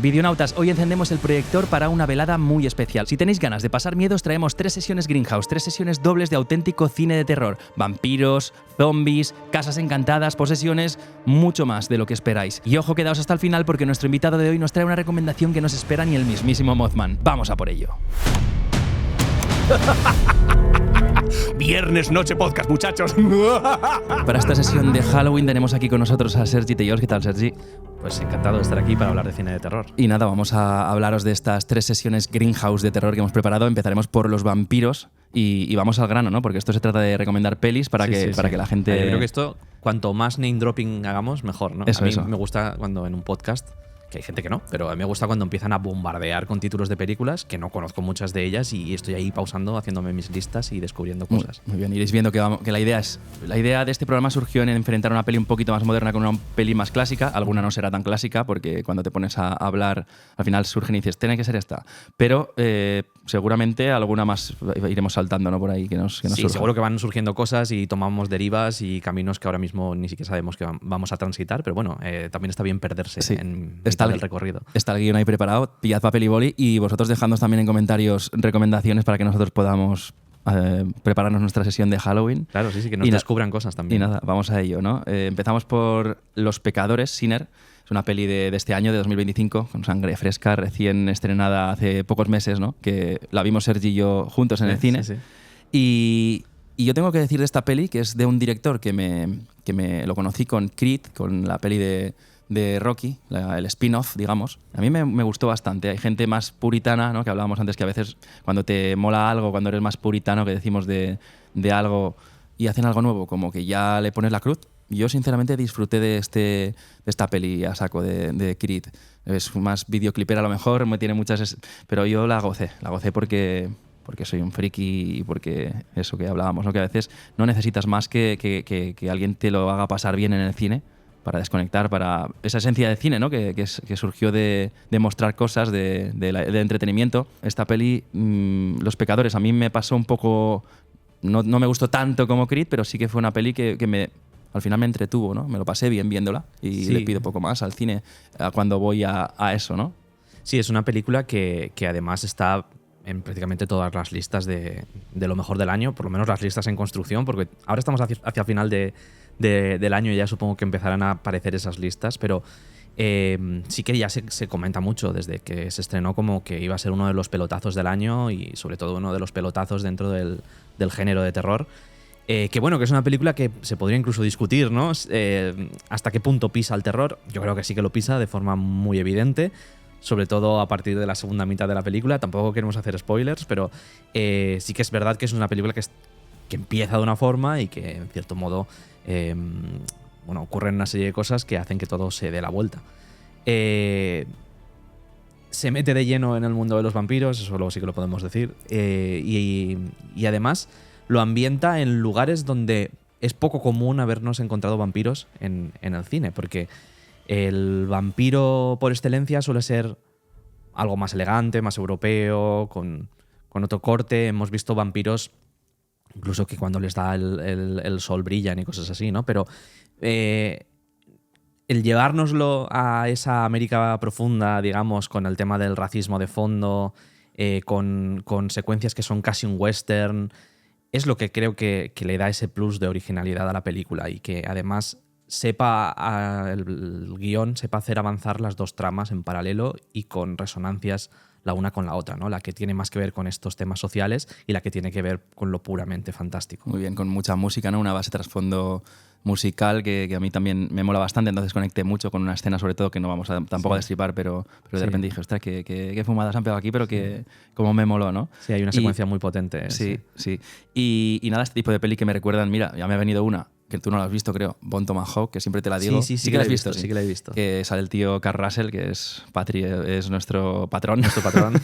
Videonautas, hoy encendemos el proyector para una velada muy especial. Si tenéis ganas de pasar miedos, traemos 3 sesiones Greenhouse, 3 sesiones dobles de auténtico cine de terror. Vampiros, zombies, casas encantadas, posesiones, mucho más de lo que esperáis. Y ojo, quedaos hasta el final porque nuestro invitado de hoy nos trae una recomendación que no se espera ni el mismísimo Mothman. Vamos a por ello. Viernes Noche Podcast, muchachos. Para esta sesión de Halloween tenemos aquí con nosotros a Sergi Tellós. ¿Qué tal, Sergi? Pues encantado de estar aquí para hablar de cine de terror. Y nada, vamos a hablaros de estas 3 sesiones Greenhouse de terror que hemos preparado. Empezaremos por los vampiros y vamos al grano, ¿no? Porque esto se trata de recomendar pelis para que la gente... Yo creo que esto, cuanto más name dropping hagamos, mejor, ¿no? Eso. Me gusta cuando en un podcast, que hay gente que no, pero a mí me gusta cuando empiezan a bombardear con títulos de películas, que no conozco muchas de ellas y estoy ahí pausando, haciéndome mis listas y descubriendo cosas. Muy bien, iréis viendo que la idea de este programa surgió en enfrentar una peli un poquito más moderna con una peli más clásica. Alguna no será tan clásica porque cuando te pones a hablar al final surgen y dices, tiene que ser esta. Pero seguramente alguna más iremos saltando, ¿no? Por ahí que nos surja. Seguro que van surgiendo cosas y tomamos derivas y caminos que ahora mismo ni siquiera sabemos que vamos a transitar, pero bueno, también está bien perderse en el recorrido. Está el guión ahí preparado, pillad papel y boli y vosotros dejadnos también en comentarios recomendaciones para que nosotros podamos prepararnos nuestra sesión de Halloween. Claro, sí, que nos descubran cosas también. Y nada, vamos a ello, ¿no? Empezamos por Los Pecadores, Sinner. Es una peli de este año, de 2025, con sangre fresca, recién estrenada hace pocos meses, ¿no? Que la vimos Sergi y yo juntos en el cine. Sí. Y yo tengo que decir de esta peli que es de un director que me lo conocí con Creed, con la peli de Rocky, el spin-off, digamos. A mí me gustó bastante. Hay gente más puritana, ¿no? Que hablábamos antes, que a veces cuando te mola algo, cuando eres más puritano, que decimos de algo y hacen algo nuevo, como que ya le pones la cruz. Yo sinceramente disfruté de esta peli a saco de Creed. Es más videoclipera a lo mejor, me tiene muchas... Pero yo la gocé porque soy un friki y porque eso que hablábamos, ¿no? Que a veces no necesitas más que alguien te lo haga pasar bien en el cine para desconectar, para esa esencia de cine, ¿no? que surgió de mostrar cosas, de entretenimiento. Esta peli, Los Pecadores, a mí me pasó un poco... No me gustó tanto como Creed, pero sí que fue una peli que al final me entretuvo, ¿no? Me lo pasé bien viéndola y le pido poco más al cine cuando voy a eso, ¿no? Sí, es una película que además está en prácticamente todas las listas de lo mejor del año, por lo menos las listas en construcción, porque ahora estamos hacia el final del año y ya supongo que empezarán a aparecer esas listas, pero sí que ya se comenta mucho desde que se estrenó como que iba a ser uno de los pelotazos del año y sobre todo uno de los pelotazos dentro del género de terror. Que bueno, que es una película que se podría incluso discutir, ¿no? Hasta qué punto pisa el terror. Yo creo que sí que lo pisa de forma muy evidente, sobre todo a partir de la segunda mitad de la película. Tampoco queremos hacer spoilers, pero sí que es verdad que es una película que empieza de una forma y que, en cierto modo, ocurren una serie de cosas que hacen que todo se dé la vuelta. Se mete de lleno en el mundo de los vampiros, eso luego sí que lo podemos decir, y además lo ambienta en lugares donde es poco común habernos encontrado vampiros en el cine, porque el vampiro por excelencia suele ser algo más elegante, más europeo, con otro corte. Hemos visto vampiros incluso que cuando les da el sol brillan y cosas así, ¿no? Pero el llevárnoslo a esa América profunda, digamos, con el tema del racismo de fondo, con secuencias que son casi un western, es lo que creo que le da ese plus de originalidad a la película y que además el guión sepa hacer avanzar las dos tramas en paralelo y con resonancias la una con la otra, ¿no? La que tiene más que ver con estos temas sociales y la que tiene que ver con lo puramente fantástico. Muy bien, con mucha música, ¿no? Una base trasfondo musical que a mí también me mola bastante, entonces conecté mucho con una escena sobre todo que no vamos tampoco a destripar, pero de repente dije, ostras, qué fumadas han pegado aquí, pero que como me moló, ¿no? Sí, hay una secuencia muy potente. Sí. Y nada, este tipo de peli que me recuerdan, mira, ya me ha venido una, que tú no la has visto, creo, Bon Tomahawk, que siempre te la digo. Sí que la has visto. Sí que la he visto. Que sale el tío Carl Russell, que es nuestro patrón. Nuestro patrón.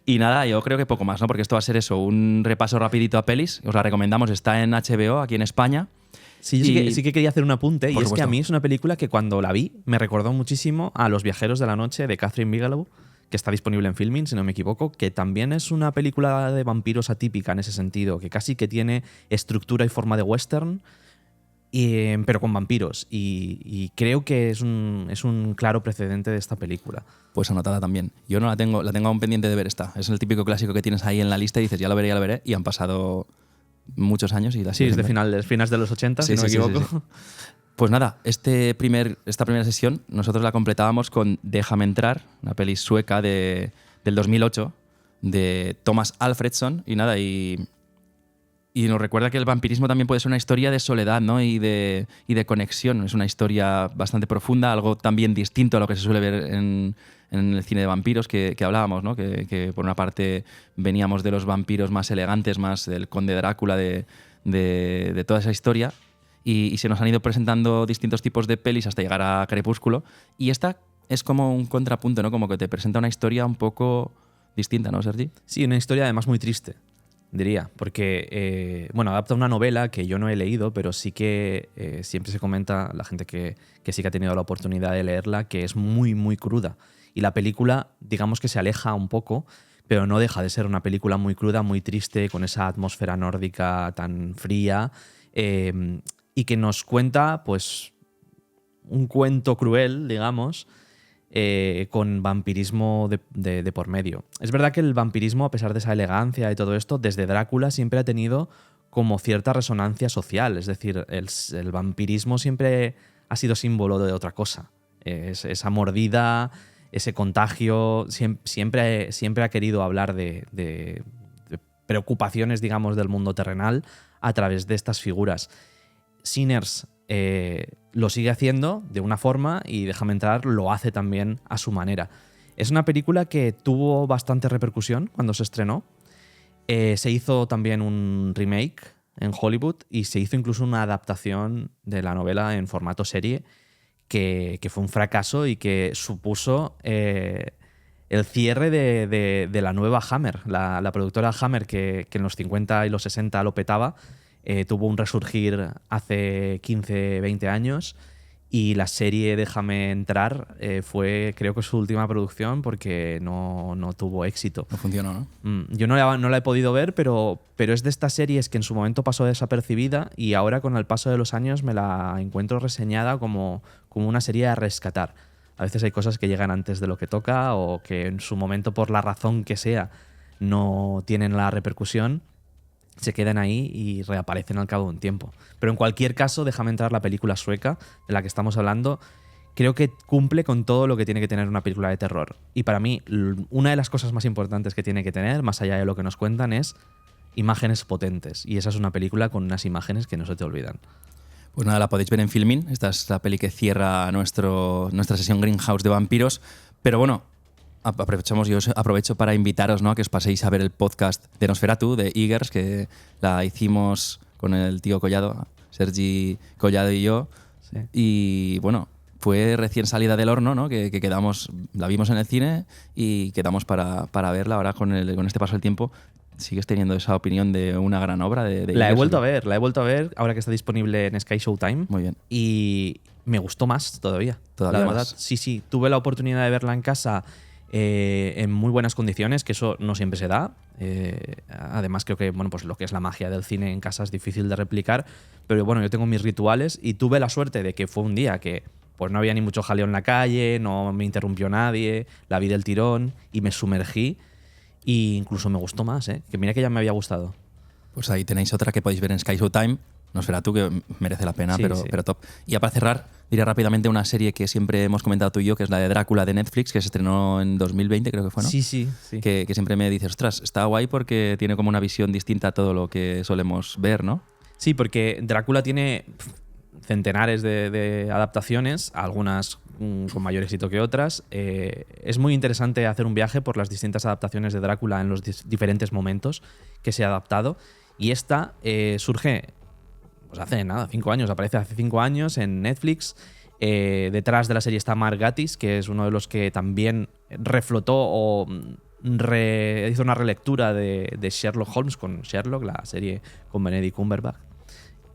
Y nada, yo creo que poco más, ¿no? Porque esto va a ser eso, un repaso rapidito a pelis. Os la recomendamos, está en HBO, aquí en España. Sí, sí que quería hacer un apunte, y es supuesto. que a mí es una película que cuando la vi me recordó muchísimo a Los Viajeros de la Noche de Catherine Bigelow, que está disponible en Filmin, si no me equivoco, que también es una película de vampiros atípica en ese sentido, que casi que tiene estructura y forma de western, pero con vampiros. Y creo que es un claro precedente de esta película. Pues anotada también. Yo no la tengo aún pendiente de ver esta. Es el típico clásico que tienes ahí en la lista y dices, ya lo veré, y han pasado muchos años y la Sí, es de sigues finales de los 80, Sí, si no sí, me sí, equivoco. sí. Pues nada, esta primera sesión nosotros la completábamos con Déjame entrar, una peli sueca del 2008 de Thomas Alfredson y nos recuerda que el vampirismo también puede ser una historia de soledad, ¿no? y de conexión. Es una historia bastante profunda, algo también distinto a lo que se suele ver en el cine de vampiros que hablábamos, ¿no? Que por una parte veníamos de los vampiros más elegantes, más del Conde Drácula, de toda esa historia, y se nos han ido presentando distintos tipos de pelis hasta llegar a Crepúsculo, y esta es como un contrapunto, ¿no? Como que te presenta una historia un poco distinta, ¿no, Sergi? Sí, una historia además muy triste, diría, porque adapta una novela que yo no he leído, pero sí que siempre se comenta, la gente que sí que ha tenido la oportunidad de leerla, que es muy, muy cruda. Y la película, digamos que se aleja un poco, pero no deja de ser una película muy cruda, muy triste, con esa atmósfera nórdica tan fría, y que nos cuenta, pues, un cuento cruel, digamos, con vampirismo de por medio. Es verdad que el vampirismo, a pesar de esa elegancia y todo esto, desde Drácula siempre ha tenido como cierta resonancia social. Es decir, el vampirismo siempre ha sido símbolo de otra cosa. Esa mordida, ese contagio, siempre ha querido hablar de preocupaciones, digamos, del mundo terrenal a través de estas figuras. Sinners lo sigue haciendo de una forma y Déjame entrar lo hace también a su manera. Es una película que tuvo bastante repercusión cuando se estrenó. Se hizo también un remake en Hollywood y se hizo incluso una adaptación de la novela en formato serie que fue un fracaso y que supuso el cierre de la nueva Hammer. La productora Hammer que en los 50 y los 60 lo petaba. Tuvo un resurgir hace 15, 20 años y la serie Déjame entrar fue, creo que, su última producción porque no tuvo éxito. No funcionó, ¿no? Yo no la he podido ver, pero es de estas series que en su momento pasó desapercibida y ahora con el paso de los años me la encuentro reseñada como una serie a rescatar. A veces hay cosas que llegan antes de lo que toca o que en su momento, por la razón que sea, no tienen la repercusión, se quedan ahí y reaparecen al cabo de un tiempo. Pero en cualquier caso, Déjame entrar, la película sueca de la que estamos hablando, creo que cumple con todo lo que tiene que tener una película de terror. Y para mí, una de las cosas más importantes que tiene que tener, más allá de lo que nos cuentan, es imágenes potentes. Y esa es una película con unas imágenes que no se te olvidan. Pues nada, la podéis ver en Filmin. Esta es la peli que cierra nuestra sesión Greenhouse de vampiros. Pero bueno, yo aprovecho para invitaros, ¿no?, a que os paséis a ver el podcast de Nosferatu, de Eagers, que la hicimos con el tío Collado, Sergi Collado y yo. Sí. Y bueno, fue recién salida del horno, ¿no? Que quedamos, la vimos en el cine y quedamos para verla. Ahora con este paso del tiempo sigues teniendo esa opinión de una gran obra de La he Eagers, vuelto ¿no? a ver ahora que está disponible en Sky Showtime. Muy bien. Y me gustó más todavía. Todavía la verdad. más. Sí, tuve la oportunidad de verla en casa en muy buenas condiciones, que eso no siempre se da. Además, creo que pues lo que es la magia del cine en casa es difícil de replicar. Pero bueno, yo tengo mis rituales y tuve la suerte de que fue un día que pues no había ni mucho jaleo en la calle, no me interrumpió nadie, la vi del tirón y me sumergí. Y incluso me gustó más, que mira que ya me había gustado. Pues ahí tenéis otra que podéis ver en Sky Showtime. Nosferatu, que merece la pena, Sí, pero, sí. pero top. Y ya para cerrar, diré rápidamente una serie que siempre hemos comentado tú y yo, que es la de Drácula de Netflix, que se estrenó en 2020, creo que fue, ¿no? Sí. Que siempre me dices, ostras, está guay porque tiene como una visión distinta a todo lo que solemos ver, ¿no? Sí, porque Drácula tiene centenares de adaptaciones, algunas con mayor éxito que otras. Es muy interesante hacer un viaje por las distintas adaptaciones de Drácula en los diferentes momentos que se ha adaptado. Y esta surge pues hace nada, 5 años, aparece hace 5 años en Netflix. Detrás de la serie está Mark Gatiss, que es uno de los que también reflotó o hizo una relectura de Sherlock Holmes con Sherlock, la serie con Benedict Cumberbatch.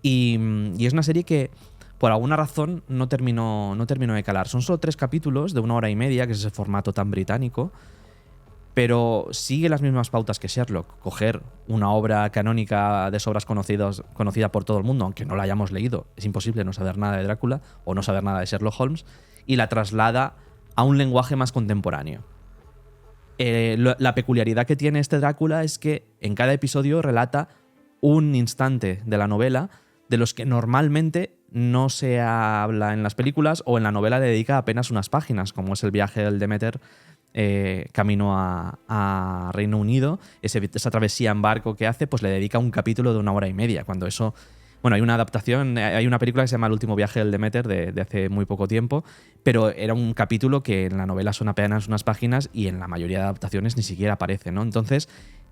Y es una serie que por alguna razón no terminó de calar. Son solo 3 capítulos de 1 hora y media, que es ese formato tan británico. pero sigue las mismas pautas que Sherlock. Coger una obra canónica de sobras conocida por todo el mundo, aunque no la hayamos leído, es imposible no saber nada de Drácula o no saber nada de Sherlock Holmes, y la traslada a un lenguaje más contemporáneo. La peculiaridad que tiene este Drácula es que en cada episodio relata un instante de la novela de los que normalmente no se habla en las películas, o en la novela le dedica apenas unas páginas, como es el viaje del Demeter camino a Reino Unido. Esa travesía en barco que hace, pues le dedica un capítulo de 1 hora y media, cuando eso... Bueno, hay una adaptación, hay una película que se llama El último viaje del Demeter de hace muy poco tiempo, pero era un capítulo que en la novela son apenas unas páginas y en la mayoría de adaptaciones ni siquiera aparece, ¿no? Entonces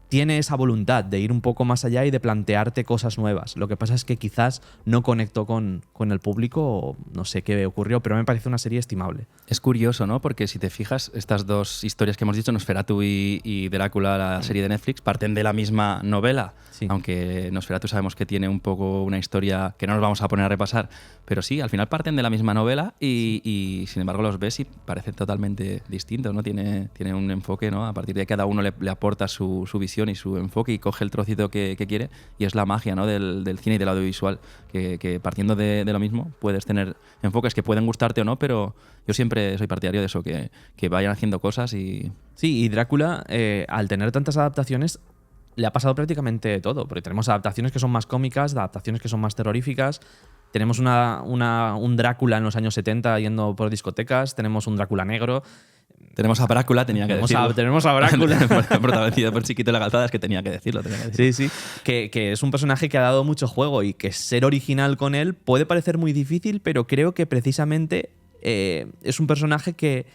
tiene esa voluntad de ir un poco más allá y de plantearte cosas nuevas. Lo que pasa es que quizás no conectó con el público, o no sé qué ocurrió, pero me parece una serie estimable. Es curioso, ¿no? Porque si te fijas, estas dos historias que hemos dicho, Nosferatu y Drácula, la serie de Netflix, parten de la misma novela. Sí. Aunque Nosferatu sabemos que tiene un poco una historia que no nos vamos a poner a repasar, pero sí, al final parten de la misma novela y sin embargo los ves y parecen totalmente distintos, ¿no? Tiene un enfoque, ¿no? A partir de cada uno le aporta su visión y su enfoque y coge el trocito que quiere, y es la magia, ¿no? del cine y del audiovisual, que partiendo de lo mismo puedes tener enfoques que pueden gustarte o no, pero yo siempre soy partidario de eso, que vayan haciendo cosas y... Sí, y Drácula, al tener tantas adaptaciones, le ha pasado prácticamente todo, porque tenemos adaptaciones que son más cómicas, adaptaciones que son más terroríficas. Tenemos un Drácula en los años 70 yendo por discotecas, tenemos un Drácula negro. Tenemos a Brácula, tenía que decirlo. Tenemos a Brácula. Protagonizado por Chiquito de la Calzada, es que tenía que decirlo. Sí, sí. Que es un personaje que ha dado mucho juego y que ser original con él puede parecer muy difícil, pero creo que precisamente es un personaje que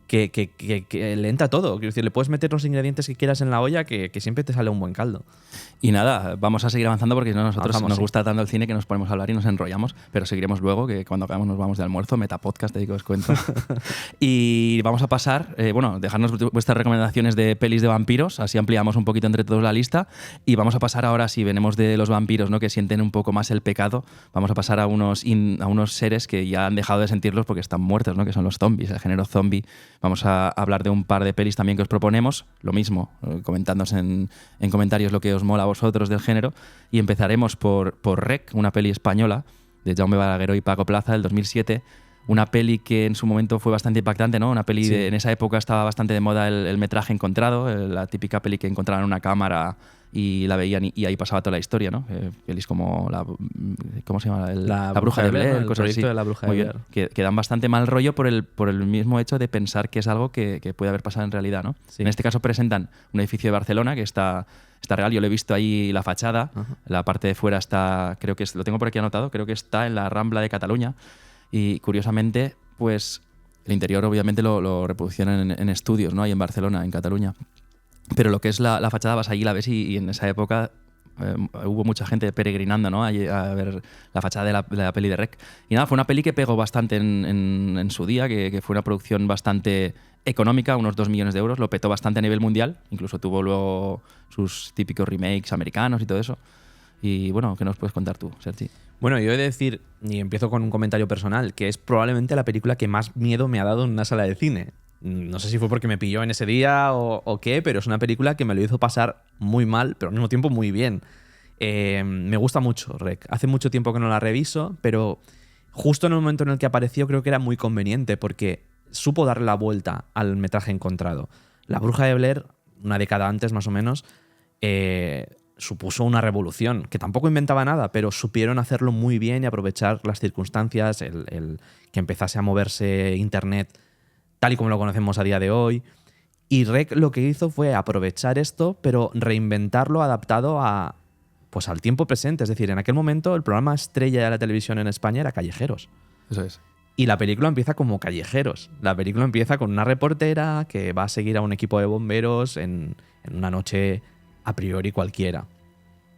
le entra todo. Quiero decir, le puedes meter los ingredientes que quieras en la olla, que siempre te sale un buen caldo. Y nada, vamos a seguir avanzando porque nosotros nos gusta tanto el cine que nos ponemos a hablar y nos enrollamos, pero seguiremos luego, que cuando acabamos nos vamos de almuerzo, Metapodcast, que os cuento. Y vamos a pasar, dejarnos vuestras recomendaciones de pelis de vampiros, así ampliamos un poquito entre todos la lista, y vamos a pasar ahora, si venimos de los vampiros, ¿no? Que sienten un poco más el pecado, vamos a pasar a unos seres que ya han dejado de sentirlos porque están muertos, ¿no? Que son los zombies, el género zombie. Vamos a hablar de un par de pelis también que os proponemos, lo mismo, comentadnos en comentarios lo que os mola a vosotros del género, y empezaremos por Rec, una peli española de Jaume Balagueró y Paco Plaza del 2007, una peli que en su momento fue bastante impactante, ¿no? Una peli en esa época estaba bastante de moda el metraje encontrado, la típica peli que encontraban en una cámara y la veían y ahí pasaba toda la historia, ¿no? Pelis como ¿cómo se llama? La Bruja de Blair, el proyecto de La Bruja de Blair. Que dan bastante mal rollo por el mismo hecho de pensar que es algo que puede haber pasado en realidad, ¿no? Sí. En este caso presentan un edificio de Barcelona que está real, yo lo he visto ahí, la fachada, la parte de fuera está, creo que lo tengo por aquí anotado, creo que está en la Rambla de Cataluña, y curiosamente, pues el interior obviamente lo reproduccionan en estudios, ¿no? Ahí en Barcelona, en Cataluña. Pero lo que es la fachada, vas allí, la ves y en esa época hubo mucha gente peregrinando, ¿no? A ver la fachada de la peli de Rec. Y nada, fue una peli que pegó bastante en su día, que fue una producción bastante económica, unos 2 millones de euros, lo petó bastante a nivel mundial, incluso tuvo luego sus típicos remakes americanos y todo eso. Y bueno, ¿qué nos puedes contar tú, Sergi? Bueno, yo he de decir, y empiezo con un comentario personal, que es probablemente la película que más miedo me ha dado en una sala de cine. No sé si fue porque me pilló en ese día o qué, pero es una película que me lo hizo pasar muy mal, pero al mismo tiempo muy bien. Me gusta mucho Rec. Hace mucho tiempo que no la reviso, pero justo en el momento en el que apareció creo que era muy conveniente porque supo darle la vuelta al metraje encontrado. La Bruja de Blair, una década antes más o menos, supuso una revolución, que tampoco inventaba nada, pero supieron hacerlo muy bien y aprovechar las circunstancias, el que empezase a moverse Internet tal y como lo conocemos a día de hoy. Y Rec lo que hizo fue aprovechar esto, pero reinventarlo adaptado pues al tiempo presente. Es decir, en aquel momento el programa estrella de la televisión en España era Callejeros. Eso es. Y la película empieza como Callejeros. La película empieza con una reportera que va a seguir a un equipo de bomberos en una noche a priori cualquiera.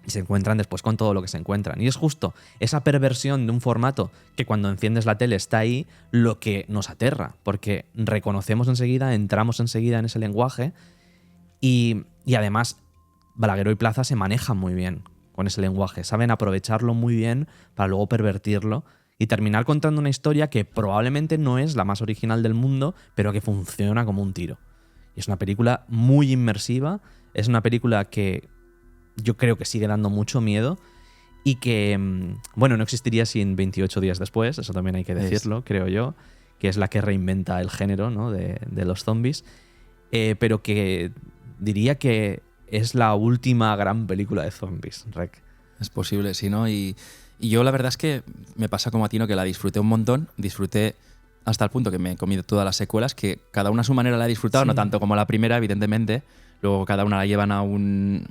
Y se encuentran después con todo lo que se encuentran. Y es justo esa perversión de un formato que cuando enciendes la tele está ahí lo que nos aterra, porque reconocemos enseguida, entramos enseguida en ese lenguaje y además Balagueró y Plaza se manejan muy bien con ese lenguaje, saben aprovecharlo muy bien para luego pervertirlo y terminar contando una historia que probablemente no es la más original del mundo, pero que funciona como un tiro. Y es una película muy inmersiva, es una película que yo creo que sigue dando mucho miedo y que, bueno, no existiría sin 28 días después, eso también hay que decirlo, creo yo, que es la que reinventa el género, ¿no? de los zombies, pero que diría que es la última gran película de zombies, Rec. Es posible, sí, ¿no? Y yo la verdad es que me pasa como a ti, ¿no? Que la disfruté un montón, disfruté hasta el punto que me he comido todas las secuelas, que cada una a su manera la he disfrutado, Sí. no tanto como la primera, evidentemente. Luego cada una la llevan a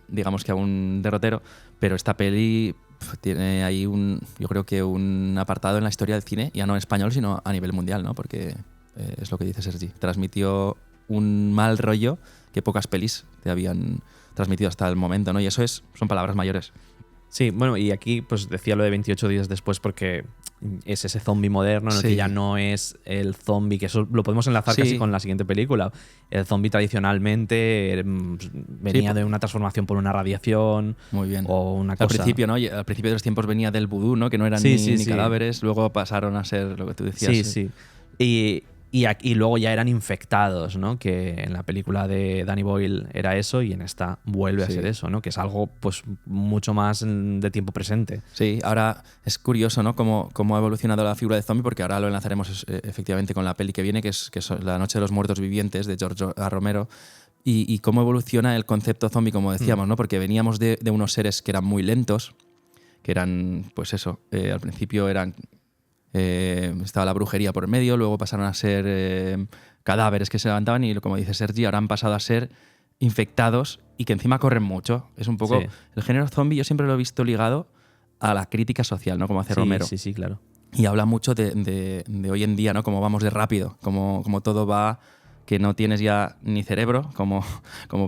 digamos que a un derrotero, pero esta peli tiene ahí yo creo que un apartado en la historia del cine, ya no en español, sino a nivel mundial, ¿no? Porque es lo que dice Sergi, transmitió un mal rollo que pocas pelis te habían transmitido hasta el momento, ¿no? Y eso son palabras mayores. Sí, bueno, y aquí pues decía lo de 28 días después porque es ese zombie moderno en el Sí. que ya no es el zombie, que eso lo podemos enlazar Sí. casi con la siguiente película. El zombie tradicionalmente venía Sí. de una transformación por una radiación Muy bien. o una Al cosa... principio, ¿no? Al principio de los tiempos venía del vudú, ¿no? Que no eran Sí, ni, sí, ni sí. cadáveres, luego pasaron a ser lo que tú decías. Sí, sí. Y luego ya eran infectados, ¿no? Que en la película de Danny Boyle era eso y en esta vuelve a Sí. ser eso, ¿no? Que es algo pues mucho más de tiempo presente. Sí, ahora es curioso, ¿no? Cómo ha evolucionado la figura de zombie, porque ahora lo enlazaremos efectivamente con la peli que viene, que es La Noche de los Muertos Vivientes, de George A. Romero, y cómo evoluciona el concepto zombie, como decíamos, ¿no? Porque veníamos de unos seres que eran muy lentos, que eran, pues eso, al principio estaba la brujería por medio, luego pasaron a ser cadáveres que se levantaban y, como dice Sergi, ahora han pasado a ser infectados y que encima corren mucho. Es un poco... Sí. El género zombie yo siempre lo he visto ligado a la crítica social, ¿no? Como hace Sí, Romero. sí, sí, claro. Y habla mucho de hoy en día, ¿no? Cómo vamos de rápido, cómo todo va, que no tienes ya ni cerebro, como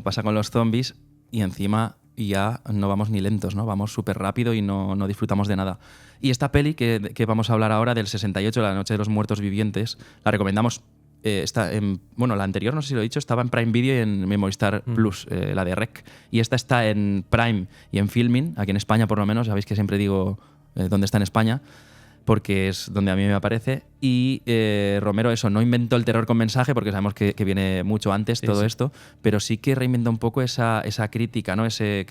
pasa con los zombies, y encima ya no vamos ni lentos, ¿no? Vamos súper rápido y no disfrutamos de nada. Y esta peli que vamos a hablar ahora, del 68, La Noche de los Muertos Vivientes, la recomendamos. Bueno, la anterior, no sé si lo he dicho, estaba en Prime Video y en Movistar Plus, la de Rec. Y esta está en Prime y en Filmin, aquí en España por lo menos. Sabéis que siempre digo dónde está en España, porque es donde a mí me aparece. Y Romero, eso, no inventó el terror con mensaje, porque sabemos que viene mucho antes todo esto, pero sí que reinventó un poco esa crítica, ¿no?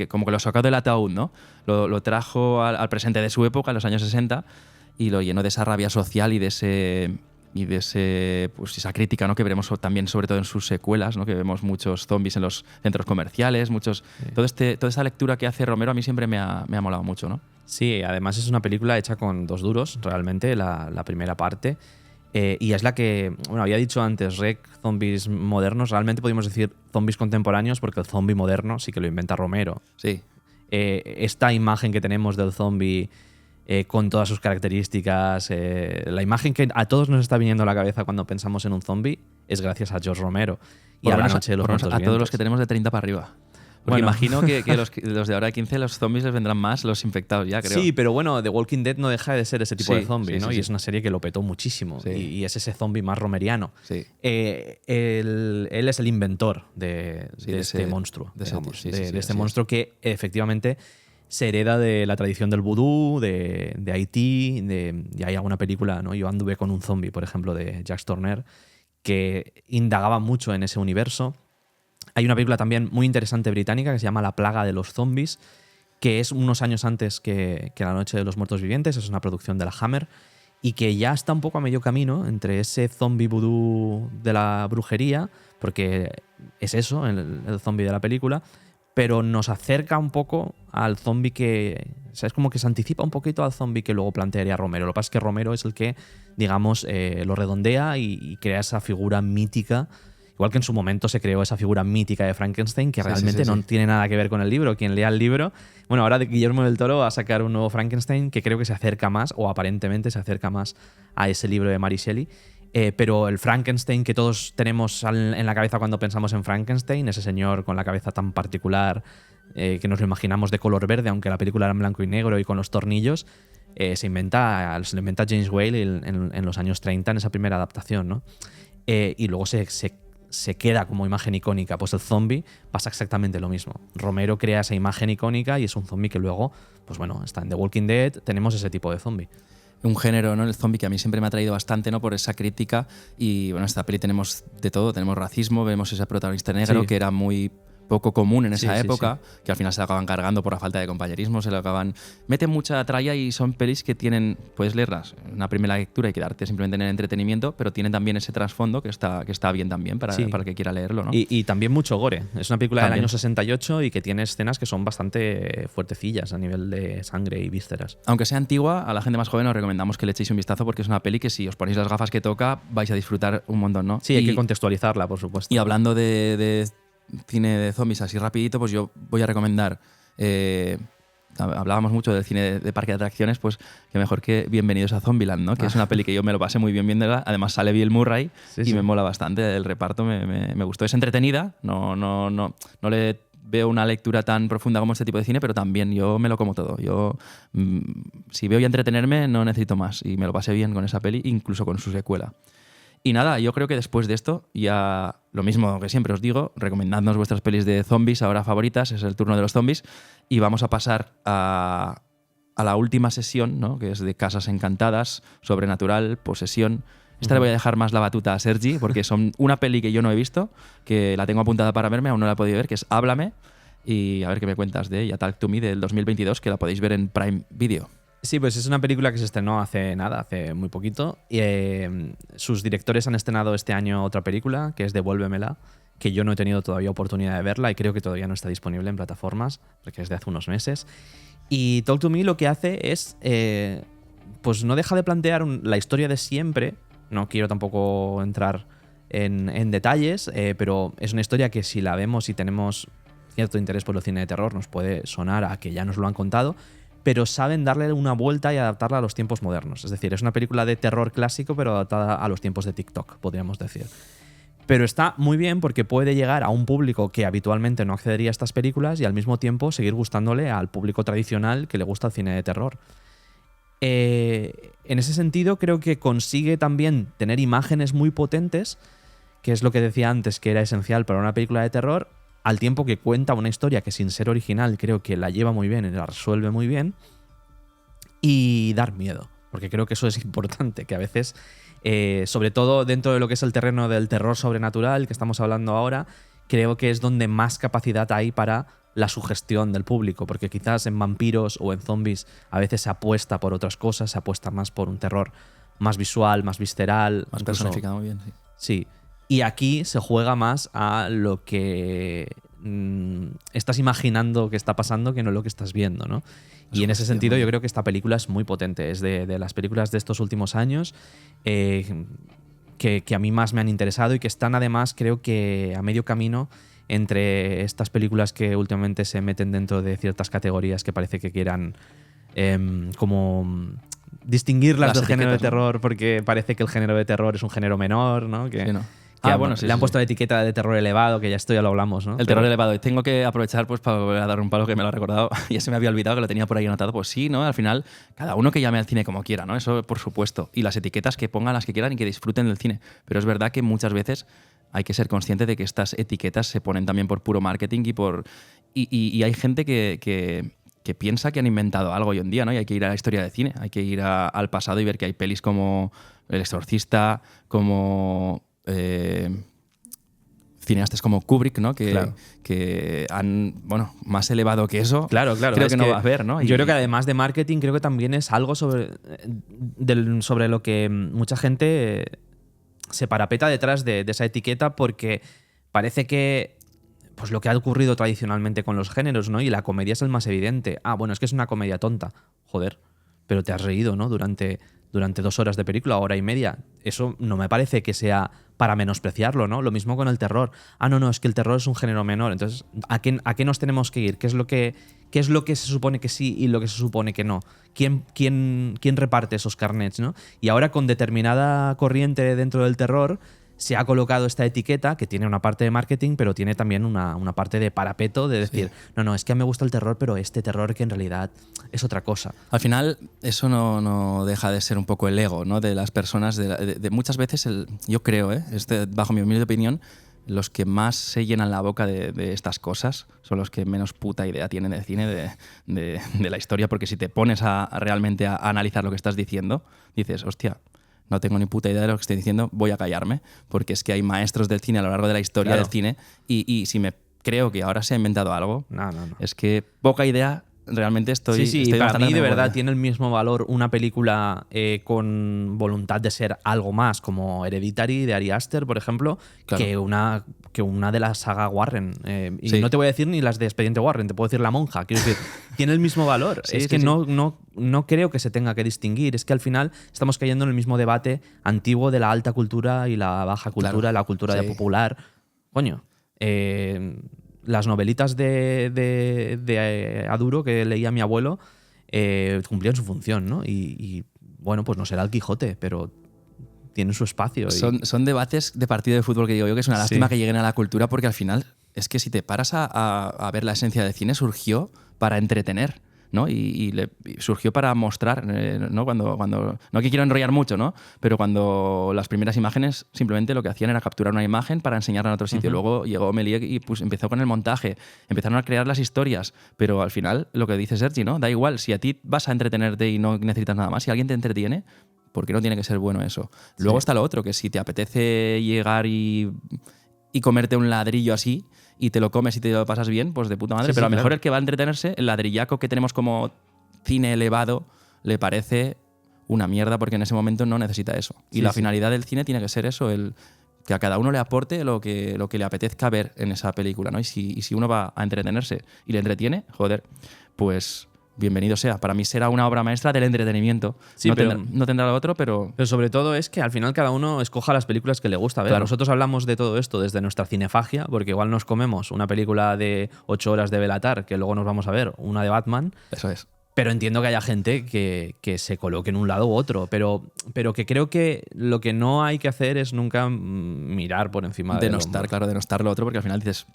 Como que lo sacó del ataúd, ¿no? Lo trajo al presente de su época, en los años 60, y lo llenó de esa rabia social y de pues esa crítica, ¿no? Que veremos también, sobre todo en sus secuelas, ¿no? Que vemos muchos zombies en los centros comerciales, toda esa lectura que hace Romero a mí siempre me ha molado mucho, ¿no? Sí, además es una película hecha con dos duros, realmente, la primera parte. Y es la que, bueno, había dicho antes, Rec, zombies modernos, realmente podemos decir zombies contemporáneos porque el zombie moderno sí que lo inventa Romero. Sí. Esta imagen que tenemos del zombie con todas sus características, la imagen que a todos nos está viniendo a la cabeza cuando pensamos en un zombie es gracias a George Romero y a La Noche de los Muertos a todos los Vivientes. que tenemos de 30 para arriba. Porque Bueno. imagino que los de ahora de 15, los zombies les vendrán más los infectados ya, creo. Sí, pero bueno, The Walking Dead no deja de ser ese tipo Sí, de zombie, sí, ¿no? sí, Y sí. es una serie que lo petó muchísimo. Sí. Y es ese zombie más romeriano. Sí. Él es el inventor de de este ese- monstruo, de ese digamos, tío, sí, de sí, sí, este así monstruo que efectivamente se hereda de la tradición del vudú, de Haití, y hay alguna película, ¿no? Yo anduve con un zombie, por ejemplo, de Jacques Tourneur, que indagaba mucho en ese universo. Hay una película también muy interesante británica que se llama La plaga de los zombies, que es unos años antes que La Noche de los Muertos Vivientes, es una producción de la Hammer, y que ya está un poco a medio camino entre ese zombie vudú de la brujería, porque es eso, el zombie de la película, pero nos acerca un poco al zombie que... O sea, es como que se anticipa un poquito al zombie que luego plantearía Romero. Lo que pasa es que Romero es el que, digamos, lo redondea y crea esa figura mítica. Igual que en su momento se creó esa figura mítica de Frankenstein, que Sí, realmente sí, sí, no sí. tiene nada que ver con el libro. Quien lea el libro... Bueno, ahora Guillermo del Toro va a sacar un nuevo Frankenstein que creo que se acerca más, o aparentemente se acerca más a ese libro de Mary Shelley. Pero el Frankenstein que todos tenemos en la cabeza cuando pensamos en Frankenstein, ese señor con la cabeza tan particular que nos lo imaginamos de color verde, aunque la película era en blanco y negro y con los tornillos, se lo inventa James Whale en los años 30 en esa primera adaptación, ¿no? Y luego se queda como imagen icónica. Pues el zombie pasa exactamente lo mismo. Romero crea esa imagen icónica y es un zombie que luego, pues bueno, está en The Walking Dead, tenemos ese tipo de zombie. un género, ¿no? El zombie, que a mí siempre me ha traído bastante, ¿no? Por esa crítica. Y bueno, en esta peli tenemos de todo, tenemos racismo, vemos ese protagonista negro Sí. que era muy poco común en esa Sí, sí, época, que al final se lo acaban cargando por la falta de compañerismo, se lo acaban... Meten mucha tralla y son pelis que tienen, puedes leerlas en una primera lectura y quedarte simplemente en el entretenimiento, pero tienen también ese trasfondo que está bien también para, Sí. para el que quiera leerlo, ¿no? Y también mucho gore. Es una película del También. año 68 y que tiene escenas que son bastante fuertecillas a nivel de sangre y vísceras. Aunque sea antigua, a la gente más joven os recomendamos que le echéis un vistazo porque es una peli que si os ponéis las gafas que toca vais a disfrutar un montón, ¿no? Sí, hay que contextualizarla, por supuesto. Y hablando de cine de zombies así rapidito, pues yo voy a recomendar... hablábamos mucho del cine de parque de atracciones, pues que mejor que Bienvenidos a Zombieland, ¿no? Que es una peli que yo me lo pasé muy bien viéndola. Además sale Bill Murray Sí, y sí. me mola bastante. El reparto me gustó. Es entretenida, no le veo una lectura tan profunda como este tipo de cine, pero también yo me lo como todo. Yo, si veo y entretenerme, no necesito más. Y me lo pasé bien con esa peli, incluso con su secuela. Y nada, yo creo que después de esto, ya lo mismo que siempre os digo, recomendadnos vuestras pelis de zombies ahora favoritas, es el turno de los zombies, y vamos a pasar a la última sesión, ¿no? Que es de Casas Encantadas, Sobrenatural, Posesión. Esta le voy a dejar más la batuta a Sergi, porque son una peli que yo no he visto, que la tengo apuntada para verme, aún no la he podido ver, que es Háblame, y a ver qué me cuentas de ella, Talk to Me, del 2022, que la podéis ver en Prime Video. Sí, pues es una película que se estrenó hace muy poquito. Y, sus directores han estrenado este año otra película, que es Devuélvemela, que yo no he tenido todavía oportunidad de verla y creo que todavía no está disponible en plataformas, porque es de hace unos meses. Y Talk to Me lo que hace es, pues no deja de plantear la historia de siempre. No quiero tampoco entrar en detalles, pero es una historia que si la vemos y tenemos cierto interés por el cine de terror nos puede sonar a que ya nos lo han contado, pero saben darle una vuelta y adaptarla a los tiempos modernos. Es decir, es una película de terror clásico, pero adaptada a los tiempos de TikTok, podríamos decir. Pero está muy bien porque puede llegar a un público que habitualmente no accedería a estas películas y al mismo tiempo seguir gustándole al público tradicional que le gusta el cine de terror. En ese sentido, creo que consigue también tener imágenes muy potentes, que es lo que decía antes que era esencial para una película de terror, al tiempo que cuenta una historia que sin ser original creo que la lleva muy bien y la resuelve muy bien, y dar miedo, porque creo que eso es importante, que a veces, sobre todo dentro de lo que es el terreno del terror sobrenatural que estamos hablando ahora, creo que es donde más capacidad hay para la sugestión del público, porque quizás en vampiros o en zombies a veces se apuesta por otras cosas, se apuesta más por un terror más visual, más visceral. Más incluso, personificado, muy bien, sí. sí. Y aquí se juega más a lo que estás imaginando que está pasando que no lo que estás viendo, ¿no? Y en ese sentido yo creo que esta película es muy potente. Es de las películas de estos últimos años que a mí más me han interesado y que están además creo que a medio camino entre estas películas que últimamente se meten dentro de ciertas categorías que parece que quieran como distinguirlas Las del género de etiquetas, ¿no? terror, porque parece que el género de terror es un género menor, ¿no? Que, Sí, ¿no? que Bueno, sí, le han sí, puesto sí. la etiqueta de terror elevado, que ya esto ya lo hablamos, ¿no? El terror elevado. Y tengo que aprovechar pues para volver a dar un palo que me lo ha recordado. Ya se me había olvidado que lo tenía por ahí anotado. Pues sí, ¿no? Al final, cada uno que llame al cine como quiera, ¿no? Eso por supuesto. Y las etiquetas que pongan las que quieran y que disfruten del cine. Pero es verdad que muchas veces hay que ser consciente de que estas etiquetas se ponen también por puro marketing y por. Y hay gente que piensa que han inventado algo hoy en día, ¿no? Y hay que ir a la historia de cine, hay que ir al pasado y ver que hay pelis como El Exorcista, como cineastas como Kubrick, ¿no? Claro. Que han, bueno, más elevado que eso. Claro, Creo es que no va a haber, ¿no? Yo creo que además de marketing, creo que también es algo sobre lo que mucha gente se parapeta detrás de esa etiqueta, porque parece que pues lo que ha ocurrido tradicionalmente con los géneros, ¿no? Y la comedia es el más evidente. Ah, bueno, es que es una comedia tonta. Joder, pero te has reído, ¿no? Durante 2 horas de película, hora y media. Eso no me parece que sea para menospreciarlo, ¿no? Lo mismo con el terror. Ah, no, es que el terror es un género menor. Entonces, ¿a qué nos tenemos que ir? ¿Qué es lo que se supone que sí y lo que se supone que no? ¿Quién reparte esos carnets, ¿no? Y ahora con determinada corriente dentro del terror se ha colocado esta etiqueta que tiene una parte de marketing, pero tiene también una parte de parapeto de decir, sí, no, es que a mí me gusta el terror, pero este terror que en realidad es otra cosa. Al final, eso no deja de ser un poco el ego, ¿no? De las personas. De muchas veces, yo creo, bajo mi humilde opinión, los que más se llenan la boca de estas cosas son los que menos puta idea tienen de cine, de la historia, porque si te pones realmente a analizar lo que estás diciendo, dices, hostia, no tengo ni puta idea de lo que estoy diciendo, voy a callarme, porque es que hay maestros del cine a lo largo de la historia del cine y si me creo que ahora se ha inventado algo, No. es que poca idea. Realmente estoy para mí de verdad buena. tiene el mismo valor una película con voluntad de ser algo más, como Hereditary de Ari Aster, por ejemplo, Claro. que una de la saga Warren. Y Sí. no te voy a decir ni las de Expediente Warren, te puedo decir La Monja. Quiero decir, tiene el mismo valor. Sí, es sí, que sí. no creo que se tenga que distinguir. Es que al final estamos cayendo en el mismo debate antiguo de la alta cultura y la baja cultura, Claro. la cultura de Sí. popular. Coño. Las novelitas de Aduro que leía mi abuelo cumplían su función, ¿no? Y bueno, pues no será el Quijote, pero tienen su espacio. Son debates de partido de fútbol que digo yo que es una lástima Sí. que lleguen a la cultura porque al final es que si te paras a ver la esencia del cine surgió para entretener, ¿no? Y surgió para mostrar, ¿no? Cuando no que quiero enrollar mucho, ¿no? Pero cuando las primeras imágenes simplemente lo que hacían era capturar una imagen para enseñarla en otro sitio. Luego llegó Méliès y pues empezó con el montaje, empezaron a crear las historias, pero al final lo que dice Sergi, ¿no? Da igual, si a ti vas a entretenerte y no necesitas nada más, si alguien te entretiene, ¿por qué no tiene que ser bueno eso? Luego está lo otro, que si te apetece llegar y comerte un ladrillo así y te lo comes y te lo pasas bien, pues de puta madre. Sí, Pero sí, a lo mejor claro. el que va a entretenerse, el ladrillaco que tenemos como cine elevado, le parece una mierda porque en ese momento no necesita eso. Y Sí, la sí. finalidad del cine tiene que ser eso, que a cada uno le aporte lo que le apetezca ver en esa película, ¿no? Y si uno va a entretenerse y le entretiene, joder, pues bienvenido sea. Para mí será una obra maestra del entretenimiento. Sí, no, pero- no tendrá lo otro, pero Pero sobre todo es que al final cada uno escoja las películas que le gusta ver. Claro. Nosotros hablamos de todo esto desde nuestra cinefagia, porque igual nos comemos una película de 8 horas de Belatar, que luego nos vamos a ver una de Batman, eso es. pero entiendo que haya gente que se coloque en un lado u otro. Pero que creo que lo que no hay que hacer es nunca mirar por encima del Denostar, hombro. claro, denostar lo otro, porque al final dices,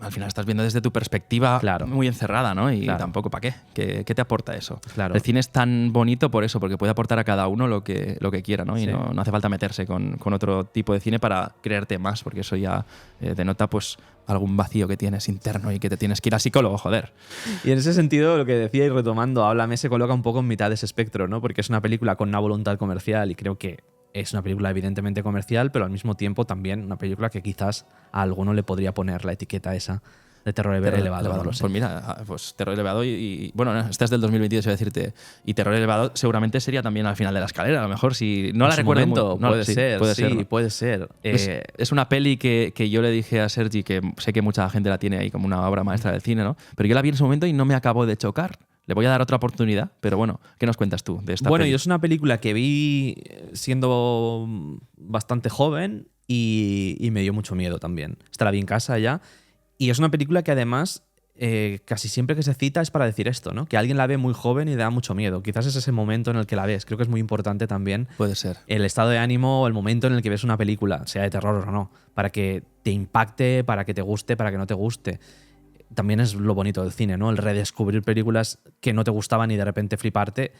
al final estás viendo desde tu perspectiva Claro. muy encerrada, ¿no? Y Claro. tampoco, ¿para qué? ¿Qué te aporta eso? Claro. El cine es tan bonito por eso, porque puede aportar a cada uno lo que quiera, ¿no? Y Sí. no hace falta meterse con otro tipo de cine para creerte más, porque eso ya denota pues algún vacío que tienes interno y que te tienes que ir al psicólogo, joder. Y en ese sentido, lo que decía y retomando, Háblame se coloca un poco en mitad de ese espectro, ¿no? Porque es una película con una voluntad comercial y creo que es una película evidentemente comercial, pero al mismo tiempo también una película que quizás a alguno le podría poner la etiqueta esa de terror elevado. No lo sé. Pues mira, pues Terror Elevado bueno, este es del 2022, iba a decirte, y Terror Elevado seguramente sería también al final de la escalera, a lo mejor, si no En la su recuerdo momento, muy- no, puede sí, ser, puede sí, ser, ¿no? puede ser. Es una peli que yo le dije a Sergi, que sé que mucha gente la tiene ahí como una obra maestra del cine, ¿no? Pero yo la vi en su momento y no me acabó de chocar. Le voy a dar otra oportunidad, pero bueno, ¿qué nos cuentas tú de esta Bueno, peli? yo es una película que vi siendo bastante joven y me dio mucho miedo también. Esta la vi en casa ya. Y es una película que además casi siempre que se cita es para decir esto, ¿no? Que alguien la ve muy joven y le da mucho miedo. Quizás es ese momento en el que la ves. Creo que es muy importante también Puede ser. el estado de ánimo o el momento en el que ves una película, sea de terror o no, para que te impacte, para que te guste, para que no te guste. También es lo bonito del cine, ¿no? El redescubrir películas que no te gustaban y de repente fliparte.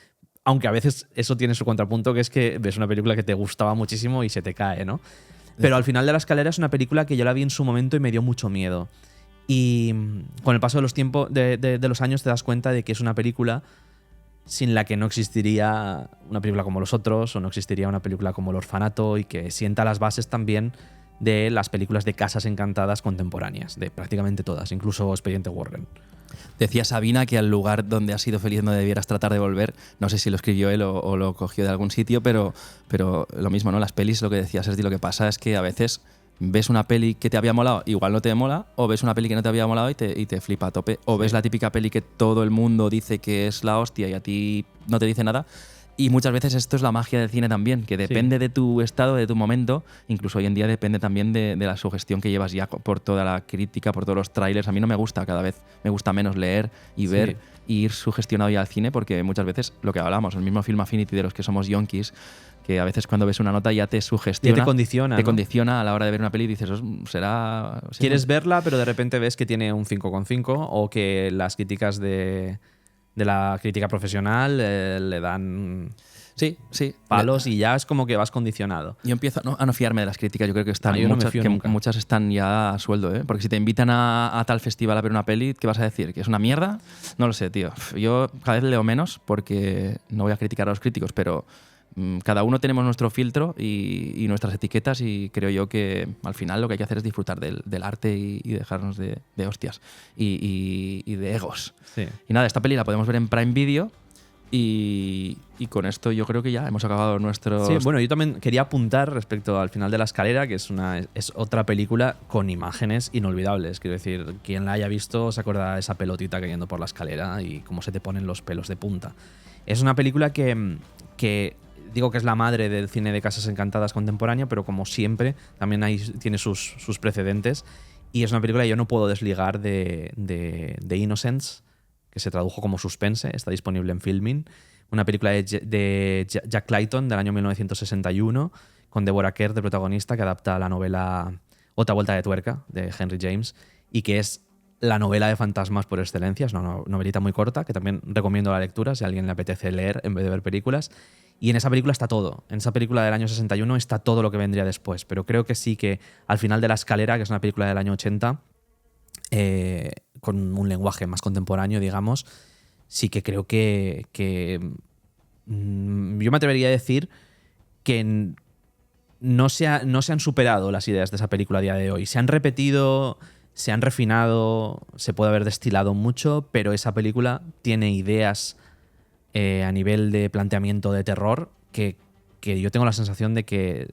Aunque a veces eso tiene su contrapunto, que es que ves una película que te gustaba muchísimo y se te cae, ¿no? Pero al final de la escalera es una película que yo la vi en su momento y me dio mucho miedo. Y con el paso de los tiempos, de los años, te das cuenta de que es una película sin la que no existiría una película como Los Otros o no existiría una película como El Orfanato y que sienta las bases también de las películas de casas encantadas contemporáneas, de prácticamente todas, incluso Expediente Warren. Decía Sabina que al lugar donde has sido feliz no debieras tratar de volver. No sé si lo escribió él o lo cogió de algún sitio, pero lo mismo, ¿no? Las pelis, lo que decía Sergi, lo que pasa es que a veces ves una peli que te había molado, igual no te mola, o ves una peli que no te había molado y te flipa a tope, o ves la típica peli que todo el mundo dice que es la hostia y a ti no te dice nada. Y muchas veces esto es la magia del cine también, que depende de tu estado, de tu momento, incluso hoy en día depende también de la sugestión que llevas ya por toda la crítica, por todos los trailers. A mí no me gusta, cada vez me gusta menos leer y ver y ir sugestionado ya al cine, porque muchas veces lo que hablamos, el mismo Film Affinity de los que somos yonkis, que a veces cuando ves una nota ya te sugestiona. Ya te condiciona, Te ¿no? condiciona a la hora de ver una peli y dices, será... Quieres verla, pero de repente ves que tiene un 5,5 o que las críticas de la crítica profesional le dan Sí. palos y ya es como que vas condicionado. Yo empiezo a no fiarme de las críticas. Yo creo que están yo no me fío nunca. muchas están ya a sueldo, ¿eh? Porque si te invitan a tal festival a ver una peli, ¿qué vas a decir? ¿Que es una mierda? No lo sé, tío. Yo cada vez leo menos porque no voy a criticar a los críticos, pero cada uno tenemos nuestro filtro y nuestras etiquetas, y creo yo que al final lo que hay que hacer es disfrutar del arte y dejarnos de hostias y de egos. Sí. Y nada, esta peli la podemos ver en Prime Video. Y con esto yo creo que ya hemos acabado nuestro... Sí, bueno, yo también quería apuntar respecto al final de la escalera, que es otra película con imágenes inolvidables. Quiero decir, quien la haya visto se acuerda de esa pelotita cayendo por la escalera y cómo se te ponen los pelos de punta. Es una película que digo que es la madre del cine de casas encantadas contemporáneo, pero como siempre también tiene sus precedentes. Y es una película que yo no puedo desligar de Innocence, que se tradujo como Suspense, está disponible en Filmin. Una película de Jack Clayton del año 1961, con Deborah Kerr de protagonista, que adapta la novela Otra vuelta de tuerca de Henry James, y que es la novela de fantasmas por excelencia. Es una novelita muy corta, que también recomiendo la lectura si a alguien le apetece leer en vez de ver películas. Y en esa película está todo. En esa película del año 61 está todo lo que vendría después. Pero creo que sí que al final de La escalera, que es una película del año 80, con un lenguaje más contemporáneo, digamos, sí que creo que yo me atrevería a decir que no se han superado las ideas de esa película a día de hoy. Se han repetido, se han refinado, se puede haber destilado mucho, pero esa película tiene ideas a nivel de planteamiento de terror que yo tengo la sensación de que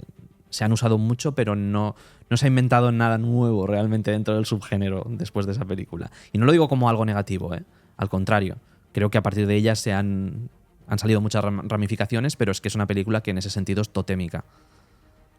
se han usado mucho, pero no se ha inventado nada nuevo realmente dentro del subgénero después de esa película. Y no lo digo como algo negativo, ¿eh? Al contrario. Creo que a partir de ella han salido muchas ramificaciones, pero es que es una película que en ese sentido es totémica.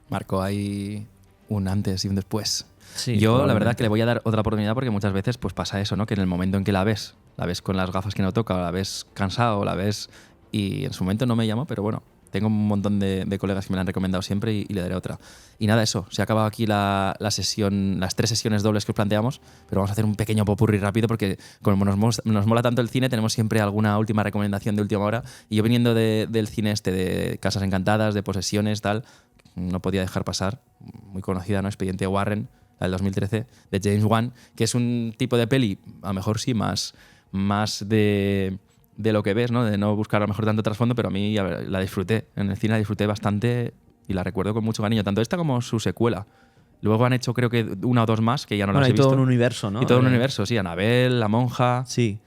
Marco, hay un antes y un después. Sí, yo la verdad que le voy a dar otra oportunidad, porque muchas veces pues pasa eso, ¿no? Que en el momento en que la ves con las gafas que no toca, o la ves cansado, o la ves... Y en su momento no me llamó, pero bueno, tengo un montón de colegas que me la han recomendado siempre y le daré otra. Y nada, eso, se ha acabado aquí la sesión, las 3 sesiones dobles que os planteamos, pero vamos a hacer un pequeño popurrí rápido, porque como nos mola tanto el cine, tenemos siempre alguna última recomendación de última hora. Y yo viniendo del cine de Casas Encantadas, de Posesiones, tal, no podía dejar pasar, muy conocida, ¿no? Expediente Warren, la del 2013, de James Wan, que es un tipo de peli, a lo mejor sí, más de lo que ves, ¿no? De no buscar a lo mejor tanto trasfondo, pero a mí la disfruté. En el cine la disfruté bastante y la recuerdo con mucho cariño, tanto esta como su secuela. Luego han hecho, creo que 1 o 2 más, que ya no las he visto. Hay todo un universo, ¿no? Y todo un universo, sí. Anabel, La monja... Sí.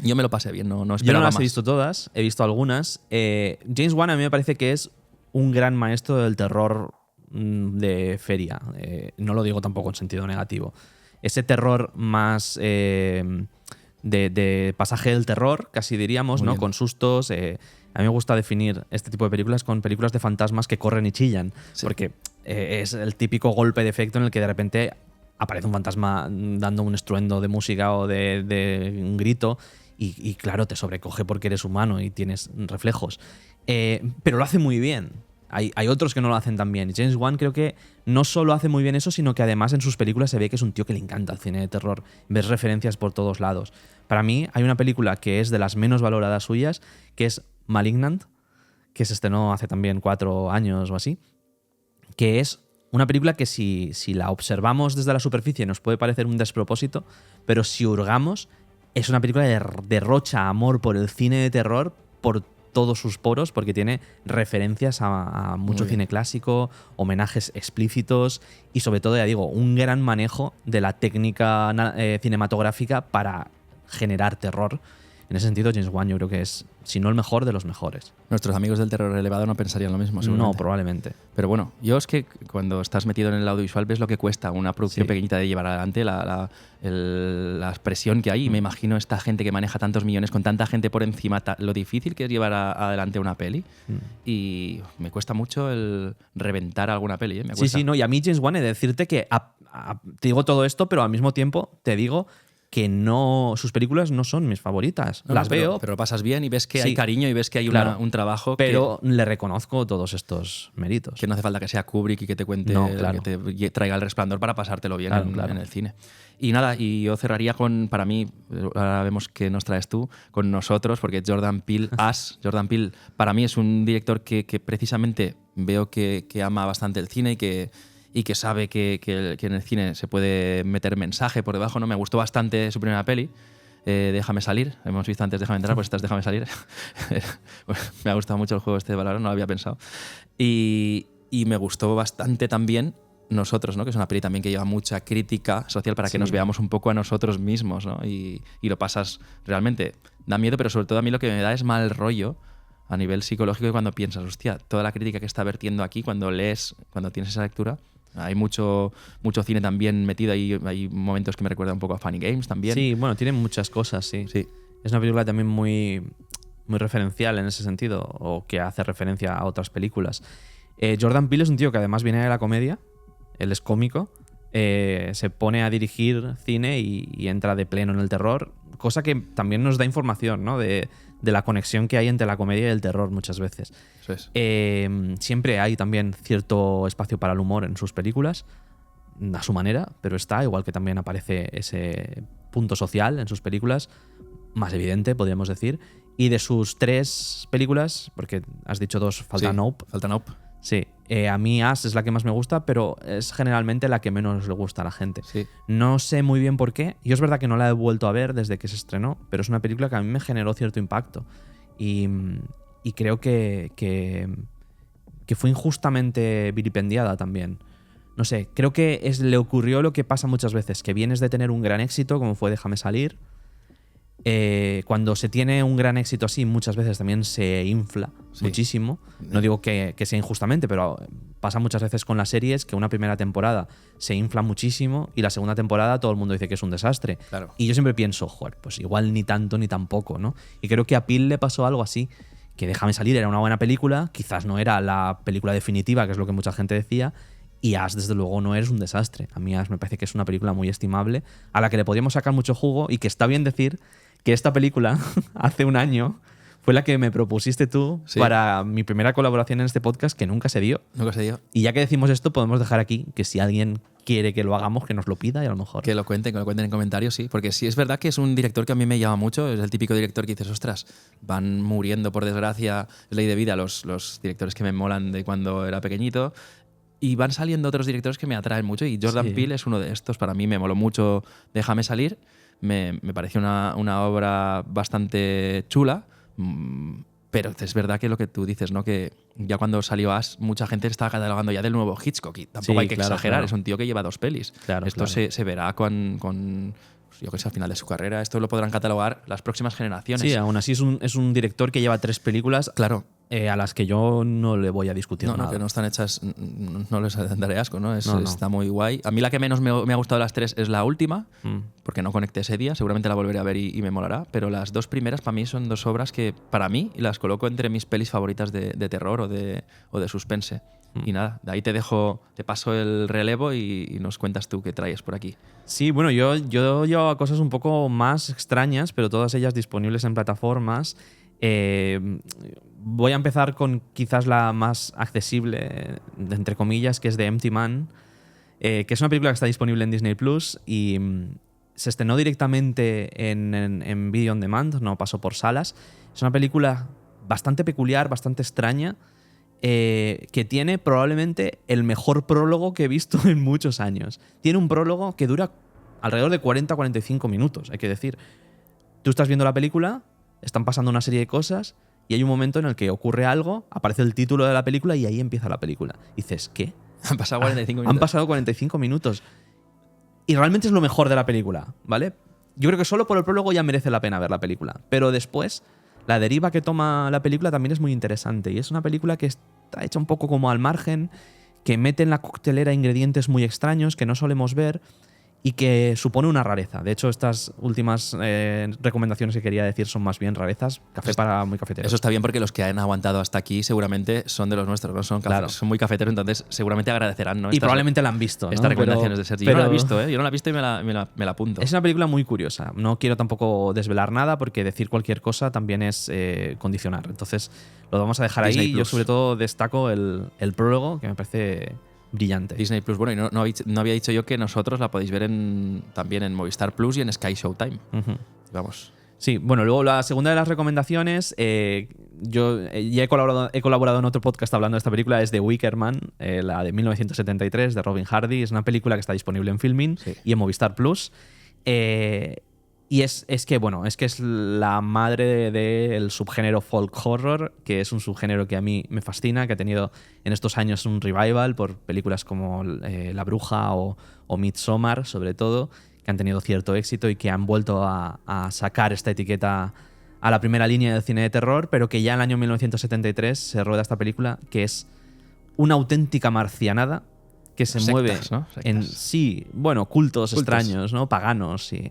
Yo me lo pasé bien, no esperaba más. Yo no las he visto todas, he visto algunas. James Wan a mí me parece que es un gran maestro del terror de feria. No lo digo tampoco en sentido negativo. Ese terror más... De pasaje del terror, casi diríamos, Muy ¿no? bien. Con sustos. A mí me gusta definir este tipo de películas con películas de fantasmas que corren y chillan, Sí. porque es el típico golpe de efecto en el que de repente aparece un fantasma dando un estruendo de música o de un grito y claro, te sobrecoge porque eres humano y tienes reflejos. Pero lo hace muy bien. Hay otros que no lo hacen tan bien. Y James Wan creo que no solo hace muy bien eso, sino que además en sus películas se ve que es un tío que le encanta el cine de terror. Ves referencias por todos lados. Para mí hay una película que es de las menos valoradas suyas, que es Malignant, que se estrenó hace también 4 años o así, que es una película que si la observamos desde la superficie nos puede parecer un despropósito, pero si hurgamos, es una película que derrocha amor por el cine de terror, por todos sus poros, porque tiene referencias a mucho cine clásico, homenajes explícitos y sobre todo, ya digo, un gran manejo de la técnica cinematográfica para generar terror. En ese sentido, James Wan yo creo que es, si no el mejor, de los mejores. Nuestros amigos del terror elevado no pensarían lo mismo, seguramente. No, probablemente. Pero bueno, yo es que cuando estás metido en el audiovisual ves lo que cuesta una producción Sí. pequeñita de llevar adelante, la expresión que hay. Y me imagino esta gente que maneja tantos millones con tanta gente por encima, lo difícil que es llevar adelante una peli. Y me cuesta mucho el reventar alguna peli. Me cuesta. Sí, no. Y a mí, James Wan, he de decirte que te digo todo esto, pero al mismo tiempo te digo que no, sus películas no son mis favoritas. Las veo, pero lo pasas bien y ves que Sí. hay cariño y ves que hay Claro. un trabajo pero le reconozco todos estos méritos. que no hace falta que sea Kubrick y que te cuente, No, claro. que te traiga El Resplandor para pasártelo bien Claro, en, claro. en el cine. Y nada, y yo cerraría con, para mí, ahora vemos qué nos traes tú, con Nosotros, porque Jordan Peele, Jordan Peele, para mí es un director que precisamente veo que ama bastante el cine y que sabe que en el cine se puede meter mensaje por debajo, ¿no? Me gustó bastante su primera peli, Déjame salir. Hemos visto antes Déjame entrar, pues esta es Déjame salir. Me ha gustado mucho el juego este de palabras, no lo había pensado. Y me gustó bastante también Nosotros, ¿no? Que es una peli también que lleva mucha crítica social para que Sí. nos veamos un poco a nosotros mismos, ¿no? Y lo pasas realmente. Da miedo, pero sobre todo a mí lo que me da es mal rollo a nivel psicológico y cuando piensas, hostia, toda la crítica que está vertiendo aquí, cuando lees, cuando tienes esa lectura, hay mucho cine también metido ahí. Hay momentos que me recuerdan un poco a Funny Games también. Sí, bueno, tiene muchas cosas, sí. Sí. Es una película también muy referencial en ese sentido, o que hace referencia a otras películas. Jordan Peele es un tío que además viene de la comedia, él es cómico, se pone a dirigir cine y entra de pleno en el terror, cosa que también nos da información, ¿no? de la conexión que hay entre la comedia y el terror muchas veces. Eso es. Siempre hay también cierto espacio para el humor en sus películas, a su manera, pero está, igual que también aparece ese punto social en sus películas, más evidente, podríamos decir. Y de sus 3 películas, porque has dicho 2, falta Sí, Nope. Falta Nope. Sí, a mí Us es la que más me gusta, pero es generalmente la que menos le gusta a la gente. Sí. No sé muy bien por qué. Yo es verdad que no la he vuelto a ver desde que se estrenó, pero es una película que a mí me generó cierto impacto. Y creo que fue injustamente vilipendiada también. No sé, creo que le ocurrió lo que pasa muchas veces, que vienes de tener un gran éxito, como fue Déjame salir. Cuando se tiene un gran éxito así, muchas veces también se infla muchísimo. No digo que sea injustamente, pero pasa muchas veces con las series que una primera temporada se infla muchísimo y la segunda temporada todo el mundo dice que es un desastre. Claro. Y yo siempre pienso, joder, pues igual ni tanto ni tampoco, ¿no? Y creo que a Peele le pasó algo así, que Déjame salir era una buena película, quizás no era la película definitiva, que es lo que mucha gente decía, y Us, desde luego, no es un desastre. A mí Us me parece que es una película muy estimable, a la que le podríamos sacar mucho jugo y que está bien decir que esta película, hace un año, fue la que me propusiste tú para mi primera colaboración en este podcast, que nunca se dio. Nunca se dio. Y ya que decimos esto, podemos dejar aquí que si alguien quiere que lo hagamos, que nos lo pida y a lo mejor... Que lo cuenten en comentarios, sí. Porque sí, es verdad que es un director que a mí me llama mucho. Es el típico director que dices, ostras, van muriendo, por desgracia, es ley de vida los directores que me molan de cuando era pequeñito. Y van saliendo otros directores que me atraen mucho. Y Jordan Peele es uno de estos. Para mí me moló mucho Déjame salir. Me pareció una obra bastante chula. Pero es verdad que lo que tú dices, ¿no? Que ya cuando salió Us, mucha gente estaba catalogando ya del nuevo Hitchcock. Y tampoco hay que exagerar, claro. Es un tío que lleva 2 pelis. Claro, Esto se verá con yo que sé, al final de su carrera. Esto lo podrán catalogar las próximas generaciones. Sí, aún así es un director que lleva 3 películas, Claro. a las que yo no le voy a discutir No, nada. que no están hechas, no les daré asco, ¿no? No. Está muy guay. A mí la que menos me ha gustado de las 3 es la última, porque no conecté ese día, seguramente la volveré a ver y me molará, pero las 2 primeras para mí son 2 obras que para mí las coloco entre mis pelis favoritas de terror o de suspense. Y nada, de ahí te paso el relevo y nos cuentas tú qué traes por aquí. Sí, bueno, yo llevaba cosas un poco más extrañas, pero todas ellas disponibles en plataformas. Voy a empezar con quizás la más accesible, entre comillas, que es The Empty Man, que es una película que está disponible en Disney Plus y se estrenó directamente en Video On Demand, no pasó por salas. Es una película bastante peculiar, bastante extraña, que tiene probablemente el mejor prólogo que he visto en muchos años. Tiene un prólogo que dura alrededor de 40-45 minutos, hay que decir. Tú estás viendo la película, están pasando una serie de cosas y hay un momento en el que ocurre algo, aparece el título de la película y ahí empieza la película. Y dices, ¿qué? Han pasado 45 minutos. Han pasado 45 minutos. Y realmente es lo mejor de la película, ¿vale? Yo creo que solo por el prólogo ya merece la pena ver la película. Pero después, la deriva que toma la película también es muy interesante. Y es una película que está hecha un poco como al margen, que mete en la coctelera ingredientes muy extraños que no solemos ver y que supone una rareza. De hecho, estas últimas recomendaciones que quería decir son más bien rarezas. Café para muy cafeteros. Eso está bien porque los que han aguantado hasta aquí seguramente son de los nuestros, ¿no? Son muy cafeteros, entonces seguramente agradecerán, ¿no? Y probablemente la han visto, ¿no? Estas recomendaciones de Sergi. Yo no la he visto, ¿eh? Yo no la he visto y me la apunto. Es una película muy curiosa. No quiero tampoco desvelar nada porque decir cualquier cosa también es condicionar. Entonces lo vamos a dejar Disney ahí. Plus. Yo sobre todo destaco el prólogo, que me parece brillante. Disney Plus, bueno, y no había dicho yo que nosotros la podéis ver también en Movistar Plus y en Sky Showtime. Vamos. Sí, bueno, luego la segunda de las recomendaciones, yo ya he colaborado en otro podcast hablando de esta película, es The Wicker Man, la de 1973 de Robin Hardy. Es una película que está disponible en Filmin y en Movistar Plus. Y es que es la madre del subgénero folk horror, que es un subgénero que a mí me fascina, que ha tenido en estos años un revival por películas como La Bruja o Midsommar, sobre todo, que han tenido cierto éxito y que han vuelto a sacar esta etiqueta a la primera línea del cine de terror, pero que ya en el año 1973 se rueda esta película, que es una auténtica marcianada que se mueve en cultos extraños, ¿no? Paganos, sí.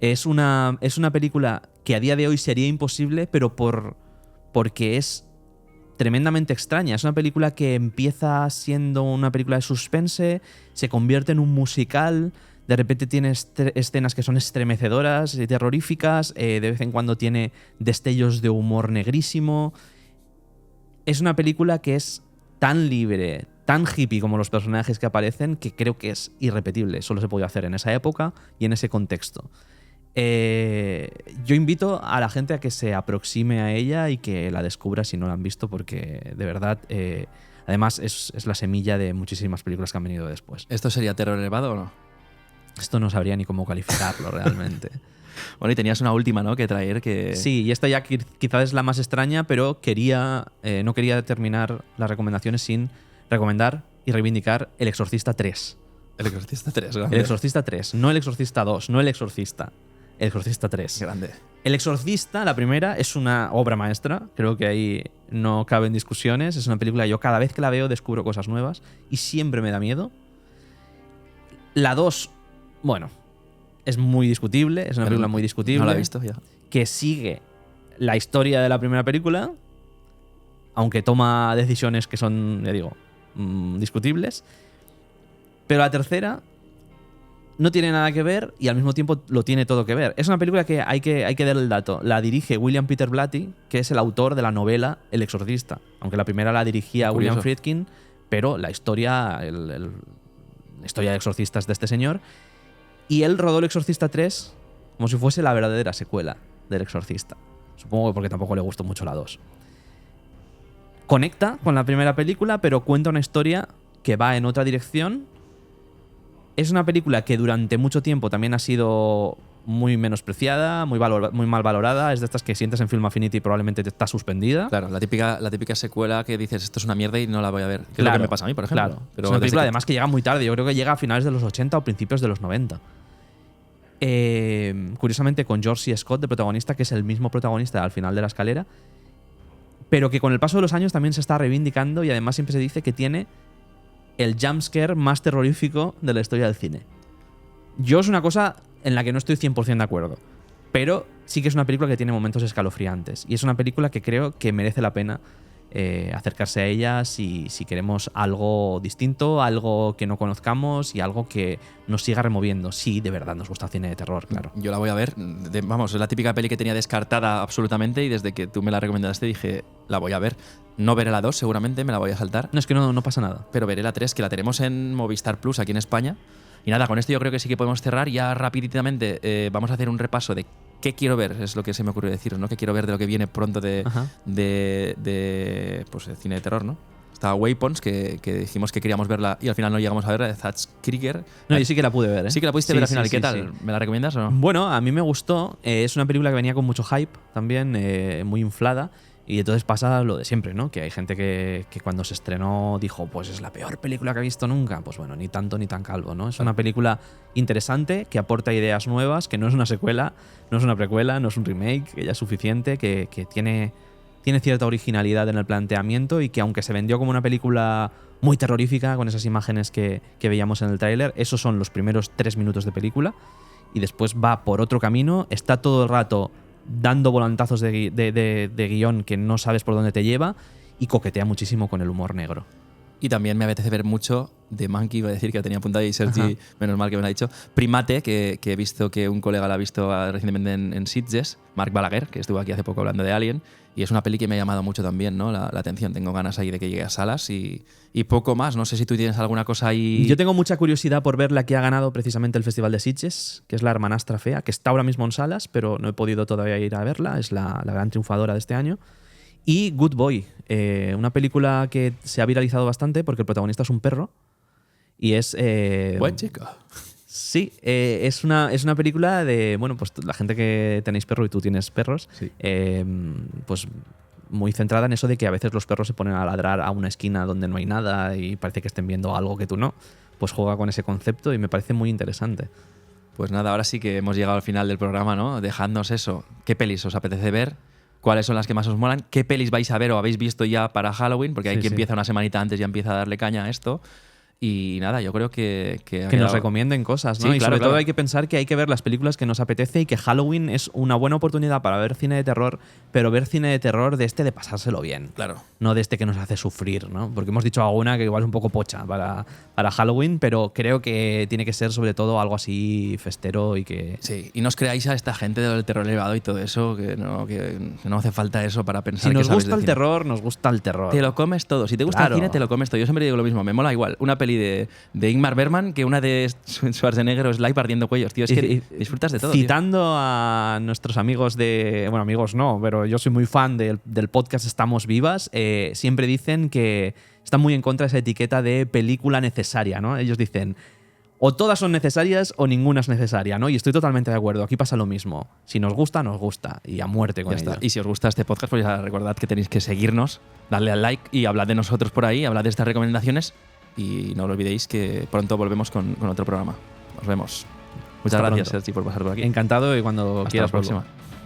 Es una película que a día de hoy sería imposible, pero porque es tremendamente extraña. Es una película que empieza siendo una película de suspense, se convierte en un musical, de repente tiene escenas que son estremecedoras y terroríficas, de vez en cuando tiene destellos de humor negrísimo. Es una película que es tan libre, tan hippie como los personajes que aparecen, que creo que es irrepetible. Solo se podía hacer en esa época y en ese contexto. Yo invito a la gente a que se aproxime a ella y que la descubra si no la han visto, porque de verdad, además es la semilla de muchísimas películas que han venido después. ¿Esto sería terror elevado o no? Esto no sabría ni cómo calificarlo realmente. Bueno, y tenías una última, ¿no?, que traer que... Sí, y esta ya quizás es la más extraña, pero no quería terminar las recomendaciones sin recomendar y reivindicar El Exorcista 3. El Exorcista 3, grande. El Exorcista 3, no El Exorcista 2, no El Exorcista. El Exorcista 3. Grande. El Exorcista, la primera, es una obra maestra. Creo que ahí no caben discusiones. Es una película que yo cada vez que la veo descubro cosas nuevas y siempre me da miedo. La 2, bueno, es muy discutible. Es una película muy discutible. No la he visto ya. Que sigue la historia de la primera película, aunque toma decisiones que son, ya digo, discutibles. Pero la tercera no tiene nada que ver y al mismo tiempo lo tiene todo que ver. Es una película que hay que dar el dato. La dirige William Peter Blatty, que es el autor de la novela El Exorcista. Aunque la primera la dirigía William Friedkin, pero la historia, la historia de exorcistas de este señor. Y él rodó El Exorcista 3 como si fuese la verdadera secuela del Exorcista. Supongo que porque tampoco le gustó mucho la 2. Conecta con la primera película, pero cuenta una historia que va en otra dirección. Es una película que durante mucho tiempo también ha sido muy menospreciada, muy mal valorada. Es de estas que sientes en Film Affinity y probablemente está suspendida. Claro, la típica secuela que dices esto es una mierda y no la voy a ver. Que es lo que me pasa a mí, por ejemplo. Claro. Pero es una película además que llega muy tarde. Yo creo que llega a finales de los 80 o principios de los 90. Curiosamente con George C. Scott de protagonista, que es el mismo protagonista al final de la escalera, pero que con el paso de los años también se está reivindicando y además siempre se dice que tiene el jumpscare más terrorífico de la historia del cine. Yo es una cosa en la que no estoy 100% de acuerdo, pero sí que es una película que tiene momentos escalofriantes y es una película que creo que merece la pena acercarse a ella si queremos algo distinto, algo que no conozcamos y algo que nos siga removiendo. Sí, de verdad nos gusta el cine de terror, claro. Yo la voy a ver. Vamos, es la típica peli que tenía descartada absolutamente y desde que tú me la recomendaste dije, la voy a ver. No veré la 2 seguramente, me la voy a saltar. No, es que no pasa nada. Pero veré la 3, que la tenemos en Movistar Plus aquí en España. Y nada, con esto yo creo que sí que podemos cerrar ya rapiditamente. Vamos a hacer un repaso de qué quiero ver, es lo que se me ocurrió decir, ¿no? Qué quiero ver de lo que viene pronto de cine de terror, ¿no? Estaba Weapons, que dijimos que queríamos verla y al final no llegamos a verla, de Zach Krieger. No, yo sí que la pude ver, ¿eh? Sí que la pudiste ver al final. Sí, ¿Qué tal? Sí. ¿Me la recomiendas o no? Bueno, a mí me gustó. Es una película que venía con mucho hype también, muy inflada. Y entonces pasa lo de siempre, ¿no? Que hay gente que cuando se estrenó dijo, pues es la peor película que he visto nunca. Pues bueno, ni tanto ni tan calvo, ¿no? Es una película interesante, que aporta ideas nuevas, que no es una secuela, no es una precuela, no es un remake, que ya es suficiente, que tiene tiene cierta originalidad en el planteamiento y que aunque se vendió como una película muy terrorífica con esas imágenes que veíamos en el tráiler, esos son los primeros 3 minutos de película y después va por otro camino, está todo el rato dando volantazos de guión que no sabes por dónde te lleva y coquetea muchísimo con el humor negro. Y también me apetece ver mucho de Monkey, iba a decir que lo tenía apuntado y Sergi, Ajá. menos mal que me lo ha dicho. Primate, que he visto que un colega la ha visto recientemente en Sitges, Marc Balaguer, que estuvo aquí hace poco hablando de Alien. Y es una peli que me ha llamado mucho también, ¿no? La atención. Tengo ganas ahí de que llegue a salas y poco más. No sé si tú tienes alguna cosa ahí. Yo tengo mucha curiosidad por ver la que ha ganado precisamente el Festival de Sitges, que es La Hermanastra Fea, que está ahora mismo en salas, pero no he podido todavía ir a verla. Es la gran triunfadora de este año. Y Good Boy, una película que se ha viralizado bastante porque el protagonista es un perro. Y es. Buen chico. Sí, es una película de. Bueno, pues la gente que tenéis perro y tú tienes perros, Sí. pues muy centrada en eso de que a veces los perros se ponen a ladrar a una esquina donde no hay nada y parece que estén viendo algo que tú no. Pues juega con ese concepto y me parece muy interesante. Pues nada, ahora sí que hemos llegado al final del programa, ¿no? Dejadnos eso. ¿Qué pelis os apetece ver? ¿Cuáles son las que más os molan? ¿Qué pelis vais a ver o habéis visto ya para Halloween? Porque hay Sí, que sí. empieza una semanita antes y ya empieza a darle caña a esto. Y nada, yo creo que ha Que nos quedado- recomienden cosas, ¿no? Sí, y claro, sobre todo claro. hay que pensar que hay que ver las películas que nos apetece y que Halloween es una buena oportunidad para ver cine de terror, pero ver cine de terror de pasárselo bien. Claro. No de que nos hace sufrir, ¿no? Porque hemos dicho alguna que igual es un poco pocha para Halloween, pero creo que tiene que ser sobre todo algo así festero y que... Sí, y no os creáis a esta gente del terror elevado y todo eso, que no hace falta eso para pensar Si que nos sabes gusta de el cine. terror, nos gusta el terror. Te lo comes todo. Si te gusta Claro. el cine, te lo comes todo. Yo siempre digo lo mismo. Me mola igual una peli de Ingmar Bergman que una de Schwarzenegger o Sly partiendo cuellos. Tío, es que disfrutas de todo. Tío. Citando a nuestros amigos de... Bueno, amigos no, pero yo soy muy fan del podcast Estamos Vivas, siempre dicen que están muy en contra de esa etiqueta de película necesaria, ¿no? Ellos dicen, o todas son necesarias o ninguna es necesaria, ¿no? Y estoy totalmente de acuerdo. Aquí pasa lo mismo. Si nos gusta, nos gusta. Y a muerte con Ya está. ello. Y si os gusta este podcast, pues ya recordad que tenéis que seguirnos, darle al like y hablad de nosotros por ahí, hablad de estas recomendaciones y no lo olvidéis que pronto volvemos con otro programa. Nos vemos. Muchas Hasta gracias, pronto. Sergi, por pasar por aquí. Encantado y cuando Hasta quieras la vuelvo. próxima.